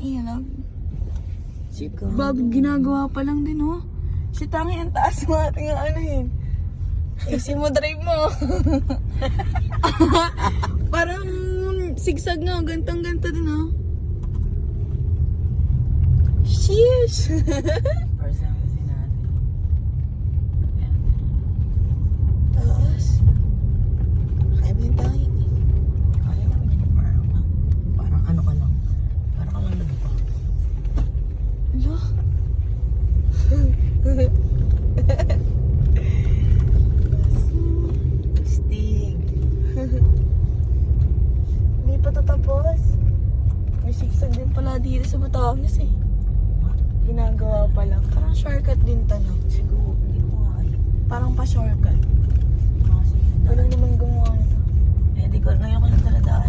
ilag. Siguro. Bago ginagawa pa lang din, oh. Si Tangi, ang taas mo ating aanahin. Easy mo, drive mo. Parang sigsag nga, gantang-ganta din, oh. Sheesh! First time kasi natin. Taas. Kaya mo yung Tangi. Kaya naman yun yung parang ano ka lang. Parang ka lang nagpa. Ano? Stig. Hindi pa tatapos. May sigsag din pala dito sa Batangas eh. Ginagawa pa lang. Parang shortcut din tanong. Siguro, hindi ko nga alam. Parang pa-shortcut. Kasi, Walang naman gumawa nito. eh, di ko, ngayon ko lang taladaan.